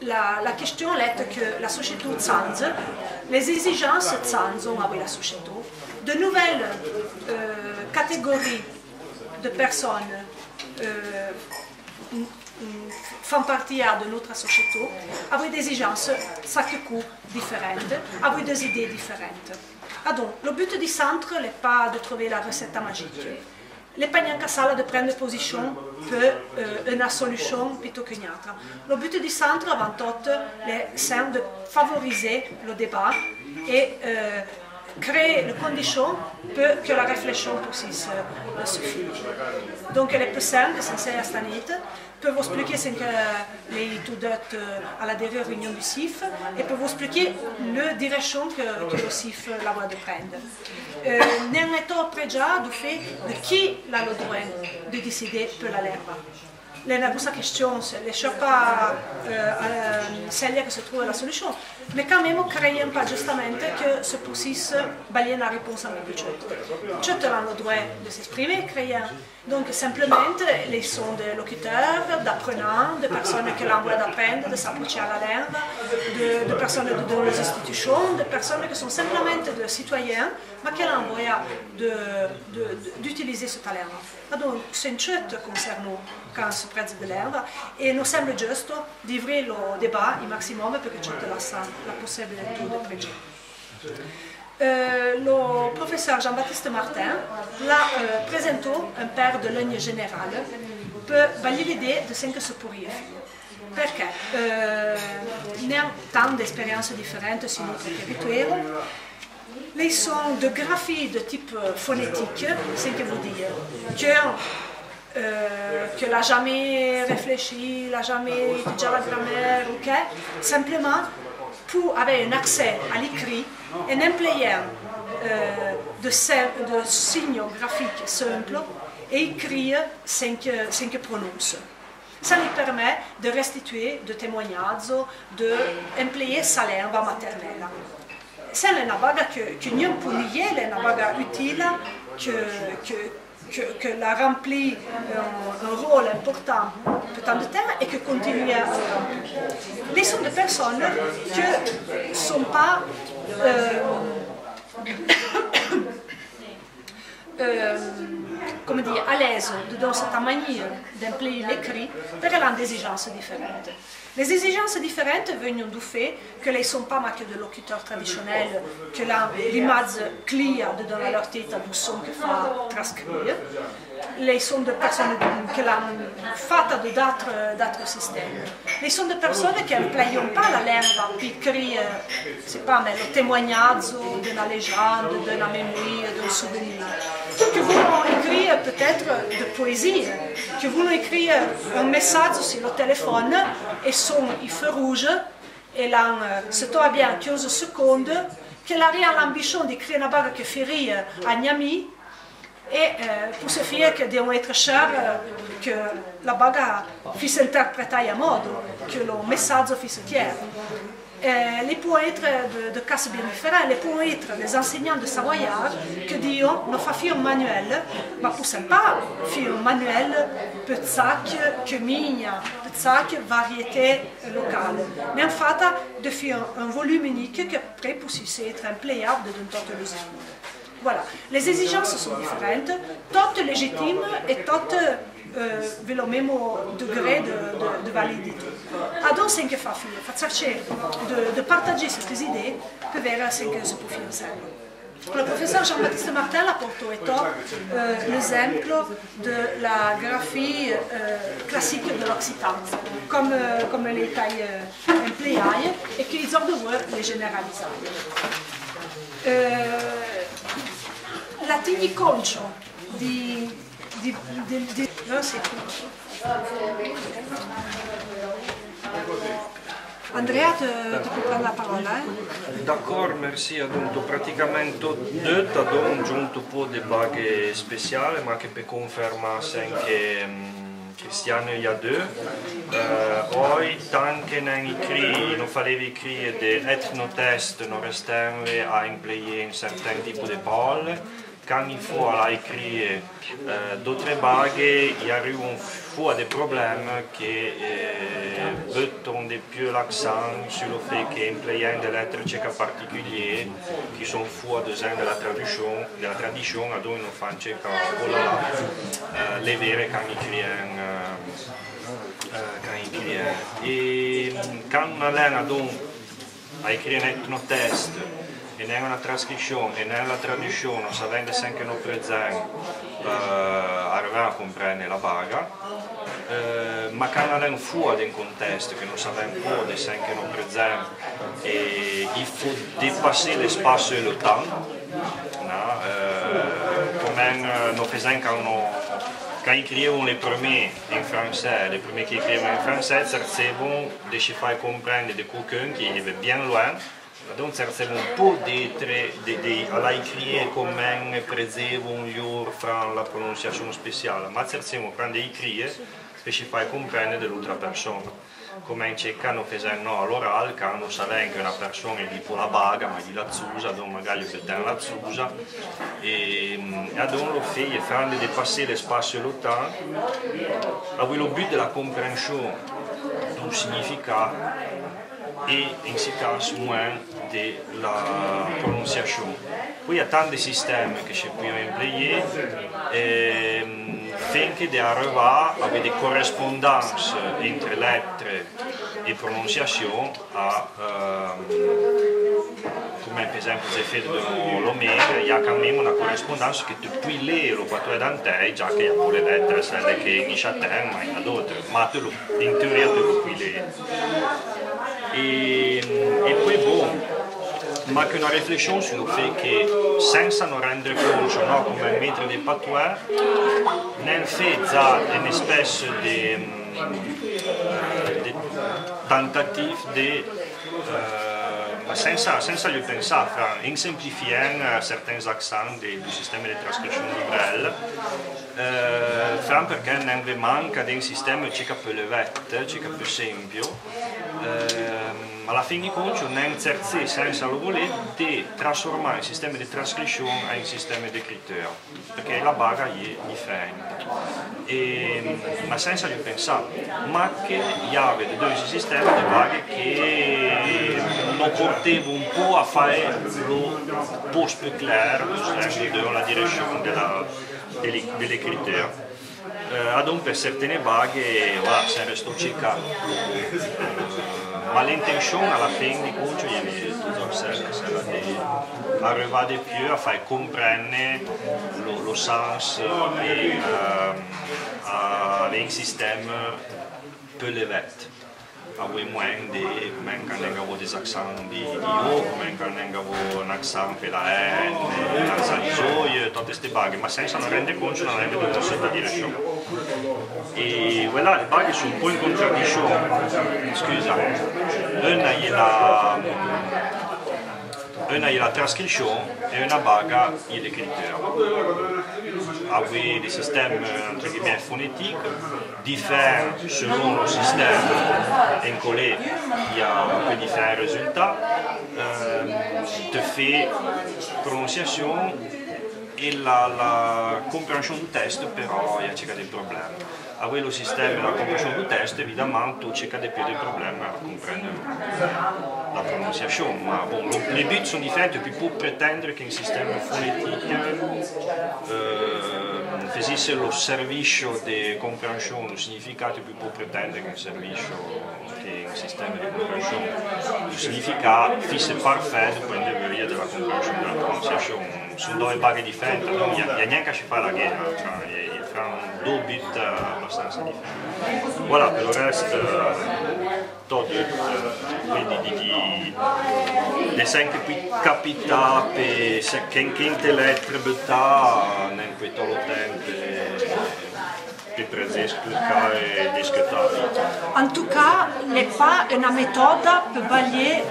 la question est que la société Zanz, les exigences Zanz ont avec la société, de nouvelles catégories de personnes font partie de notre société avec des exigences chaque coup différentes, avec des idées différentes. Donc, le but du centre n'est pas de trouver la recette magique. Le pas sala de prendre position pour une solution plutôt qu'une autre. Le but du centre, avant tout, c'est de favoriser le débat et créer les conditions pour que la réflexion puisse se finir. Donc, les personnes qui sont à Stanit peuvent vous expliquer ce que les étudiants à la dernière réunion du CIF et peuvent vous expliquer la direction que le CIF la va de prendre. N'en est-on près déjà du fait de qui a le droit de décider pour la l'herbe. La question, ce n'est pas celle qui se trouve la solution, mais quand même, créons pas justement que ce puisse balayer la réponse un peu plus chute. Chute a le droit de s'exprimer, créons. Donc, simplement, ils sont des locuteurs, d'apprenants, de personnes qui ont envie d'apprendre, de s'approcher à la langue, de personnes de les institutions, de personnes qui sont simplement des citoyens, mais qui ont envie d'utiliser ce talent. Donc, c'est une chute concernant quand on se prête de l'herbe, et nous semble juste d'ouvrir le débat au maximum pour que tu aies la possibilité de prêcher. Le professeur Jean-Baptiste Martin l'a présenté un père de ligne générale pour valider l'idée de ce que ça pourrait faire. Perché il y a tant d'expériences différentes sur notre territoire. Les sons de graphie de type phonétique, c'est que vous dire que n'a jamais réfléchi, n'a jamais étudié la grammaire, ok? Simplement pour avoir un accès à l'écrit en employant de signes graphiques simples et écrire sans que prononce. Ça lui permet de restituer des témoignages, d'employer sa langue maternelle. C'est une bague que nous pouvons lier, une bague utile que la remplit un rôle important pour tant de temps et que continue à remplir. Les sont des personnes qui ne sont pas à l'aise dans cette manière d'employer l'écrit pour des exigences différentes. Les exigences différentes viennent du fait que ne sont pas que des locuteurs traditionnels, que l'image claire dans leur tête du son que fa transcrire. Les sont des personnes qui l'ont fait d'autres systèmes. Les sont des personnes qui n'emploient pas la langue pour écrire, c'est pas mais le témoignage d'une légende, d'une mémoire, d'un souvenir. Que vous écrire peut-être de poésie, que vous écrire un message sur le téléphone et son il feu rouge et là c'est tout bien 15 secondes qu'elle a l'ambition d'écrire une bague qui fait rire à un ami et pour se faire que doit être cher que la bague puisse interpréter à mode, que le message puisse clair. Les poètes de cas bien différents, les poètes, les enseignants de savoyard qui disent ne fa faire un manuel, mais ne pas faire un manuel pour chaque commune, pour chaque variété locale, mais en fait de faire un volume unique qui après puisse être employable dans toute l'usine. Voilà, les exigences sont différentes, toutes légitimes et toutes avec le même degré de validité. Donc, ce que fa chercher de partager ces idées pour voir ce que se peut faire ensemble. Le professeur Jean-Baptiste Martin a porté l'exemple de la graphie classique de l'Occitan, comme les tailles employées et qu'ils ont devoir les généraliser. La tiniconcio Andrea, tu peux prendre la parole. D'accord, merci. Donc, pratiquement deux t'as giunto un po' di baghe speciali, ma che per confermare che Cristiano il y a deux. Poi, tant que non fallait écrire des ethnotest, non restait à employer un certain type de paroles. quand il faut écrire d'autres bagues, il arrive fois des problèmes qui mettent de plus l'accent sur le fait qu'employant des lettres tchèques particulières qui sont fois de la tradition, donc ils font tchèque les verres quand ils écrivent. Et quand on a donc a écrire un test e nella trascrizione e nella traduzione, sapendo sempre non presente, arrivare a comprendere la baga, ma quando è fuori del contesto, che non sappiamo un po' sempre non presente, e il faut dépasser l'espace e le temps, come non facciamo quand ils écrivent les premiers en français, les premiers qui écrivent en français, certains vont de se faire comprendre de quelqu'un qui est bien loin. Donc certains un po' alla écrire come preservano loro fra la pronunciazione speciale, ma certains quando écrire per si fare comprendere dell'altra persona. Come in cecca non facciamo all'orale, quando sappiamo che una persona è tipo la baga, ma di la zusa, donc magari per te la zusa, e donc lo fait, afin de dépasser l'espace et le temps, avec le but de la compréhension du significat et in ce cas moins de la prononciation. Poi il y a tant de systèmes que je peux employer finché di arrivare a des correspondances entre lettres et prononciation come per esempio se fait de l'omère, il y a quand même une correspondance que tu peux lire le quattro dante, già che il y a pour les lettres, celle che inizia a te, ma il y a d'autres, ma in teoria tu lo puoi lire. E poi ma che una riflessione sul fatto che senza non rendere conto, no, come il maître des patois, nel fatto di una specie di tentative di senza gli pensare, in semplifiant certains accents du système de transcription librel, perché non vi manca di un sistema che è più levetto, che è più semplice. Alla fine di conto non certi senza lo voler di trasformare il sistema di trascrizione in un sistema di scrittura, perché la baga è differente. Ma senza gli pensare, ma che gli avete due sistemi di baghe che non portavano un po' a fare lo post più chiaro nella direzione dell'escritura. Donc per certe baghe se resto cercato. Ma l'intenzione alla fine di conto è quella di arrivare più a far comprendere lo senso e un sistema più elevato. Avui moins de comment quand on a des accents di O, come quand on a un accent per la N, l'accent di gioia, tutte queste baghe, ma senza non rendere conto non avete una certa direzione. E voilà, le baghe sono un po' in contraddizione, scusa, una è la trascrizione e una baga è l'écriture. Avui des systèmes entre guillemets phonétiques diffèrent selon le système encollé, il y a un peu différents résultats, de fait prononciation et la compréhension du texte però il y a des problèmes. Avui le système de la compréhension du texte évidemment tu cerca di più dei problemi a comprendere la prononciation, ma bon, les buts sont différents, tu peux pretendere che un sistema fonetico facesse lo servizio di comprensione, il significato, tu puoi pretendere che un servizio, che un sistema di comprensione del significato fosse perfetto dal punto di vista della comprensione della pronunciazione. Sono due baghe differenti, non c'è neanche a fare la guerra, fra due bit abbastanza differenti. Voilà, per il resto, quindi di sempre capita che in te lettere buttare, non puoi tutto il tempo per expliquer et discuter. En tout cas, il n'est pas une méthode pour balayer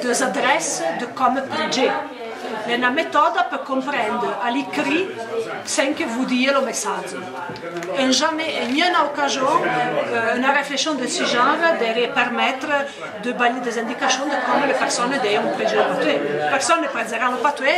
des adresses de comme projet. Una méthode per comprendre à l'écrit sans que vous disiez le message. Et jamais, en une occasion, une réflexion de ce genre devrait permettre de balayer des indications de comment les personnes doivent prendre le patoué. Les personnes prendront le patoué,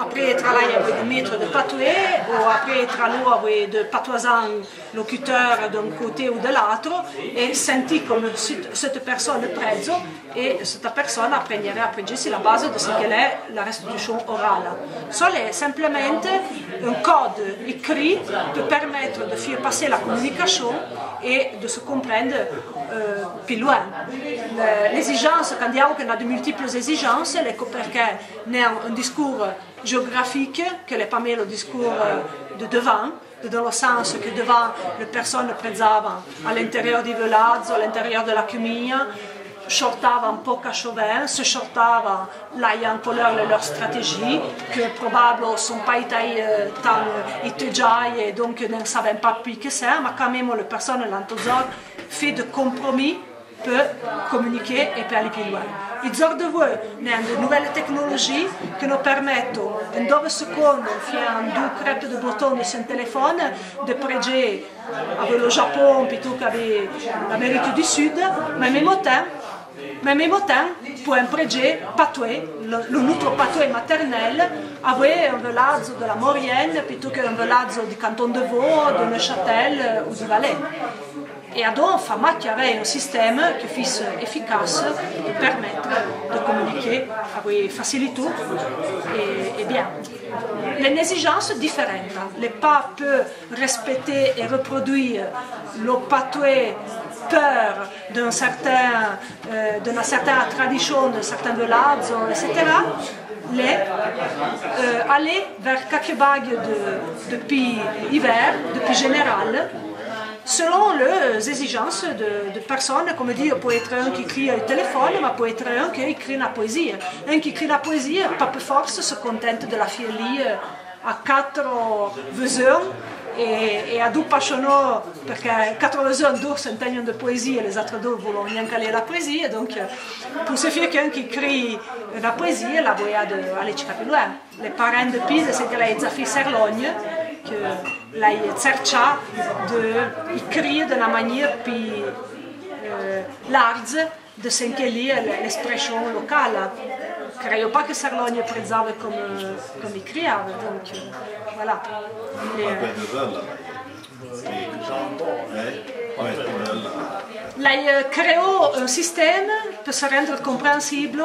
après travailler avec des maîtres de patoué, ou après travailler avec des patoisans locuteurs d'un côté ou de l'autre, et sentir comme cette personne prend, et cette personne apprendrait à prendre sur la base de ce qu'elle est la restitution orale. C'est simplement un code écrit pour permettre de faire passer la communication et de se comprendre plus loin. L'exigence, quand il y a de multiples exigences, c'est parce qu'il y a un discours géographique qui n'est pas le discours de devant, dans le sens que devant les personnes présentes à l'intérieur du village, à l'intérieur de la commune, shortavano poco a chauvin, se shortavano là en couleur leur stratégie, que probablement ne sont pas tant étudiées et donc ne savaient pas plus que ça, mais quand même les personnes l'entourage fait de compromis pour communiquer et pour aller plus loin. Ils ont de vous de nouvelles technologies qui nous permettent en 2 secondes, en 2 crêpes de boutons de son téléphone, de préger avec le Japon plutôt qu'avec l'Amérique du Sud, mais en même temps, pour préger patoué, notre patoué maternel, avec un village de la Maurienne plutôt qu'un village du canton de Vaud, de Neuchâtel ou du Valais. Et donc, il y avait un système qui fut efficace pour permettre de communiquer avec facilité et bien. Les exigences différentes. Les pas peuvent respecter et reproduire le patoué peur d'une certaine tradition, de certains villages, etc. Aller vers quelques bagues depuis hiver, depuis général, selon les exigences de personnes, comme dit, peut être un qui écrit au téléphone, mais peut être un qui écrit la poésie. Un qui écrit la poésie, pas peu force, se contente de la faire lire à 4 verseurs et à 2 passionnés, parce que 4 verseurs, 2 s'inteignent de poésie et les autres 2 ne veulent rien caler la poésie. Donc, pour se faire qu'un qui écrit la poésie, la voie d'aller plus loin. Les parents de Pise, c'est que la fait Serlogne, que lei cerca di écrire d'une manière plus large de sentir l'expression locale. Je ne crois pas que Serlogne apprezzava comme écrire, donc voilà. Lei creò un système pour se rendre compréhensible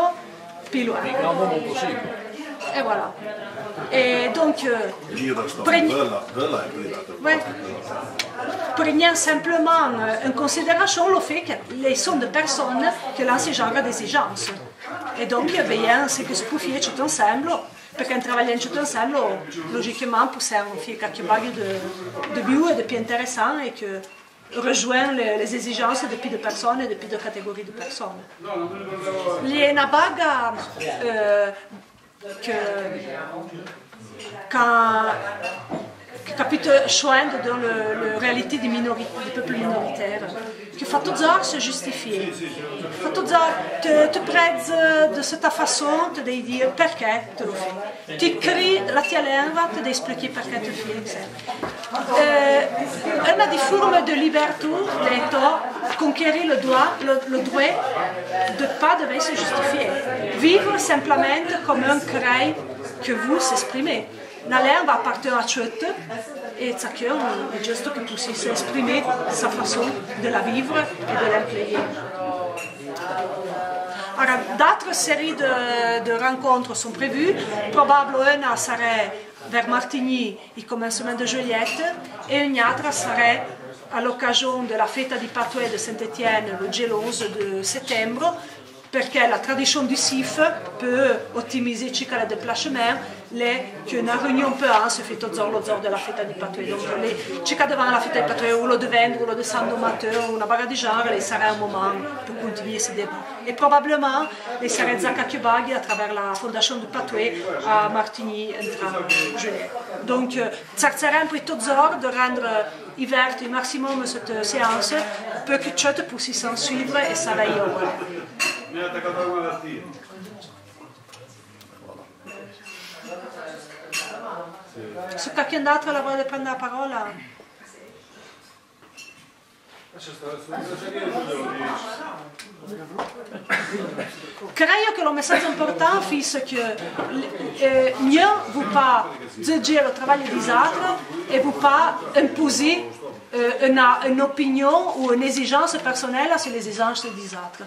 plus loin. Et voilà. Et donc, prenons simplement en considération le fait que sont des personnes qui ont ce genre d'exigences. Et donc, veillons ce que se peut faire tout ensemble, parce qu'en travaillant tout ensemble, logiquement, possiamo faire quelques bagues de mieux et de plus intéressants et que rejoignent les exigences depuis des personnes et depuis des catégories de personnes. Il y a une bague che capite joindre dans la réalité des peuples minoritaires, que fa toujours se justifier, fa toujours te prêtes de cette façon, te devi dire pourquoi tu le fais. Tu écris la tua lingua, te devi expliquer pourquoi tu le fais. Una des formes de liberté est conquérir le droit de ne pas devoir se justifier. Vivre simplement comme un crée que vous exprimez. La langue appartient à tutti et chacun est juste que puisse exprimer sa façon de la vivre et de l'employer. Alors, d'autres séries de rencontres sont prévues. Probablement une serait vers Martigny au commencement de juillet et une autre serait à l'occasion de la fête du patoué de Saint-Étienne le 11 de septembre, perché la tradition du CIF peut optimiser le déplacement, qu'une réunion peut se fait toujours le jour de la fête du patoué. Donc, devant la fête du patoué, ou le de vendre, ou le de samedi matin, ou une bagarre du genre, il sera un moment pour continuer ce débat. Et probablement, il sera quelques bagues à travers la fondation du patoué à Martigny en juillet. Donc, ça sera un peu toujours de rendre ouverte au maximum cette séance pour que tout puisse s'en suivre et s'availler au moins. Se qualcun altro vuole prendere la parola. Creo que le message important c'est que mieux vous pas juger le travail des autres et vous pas imposer une opinion ou une exigence personnelle sur les exigences des autres.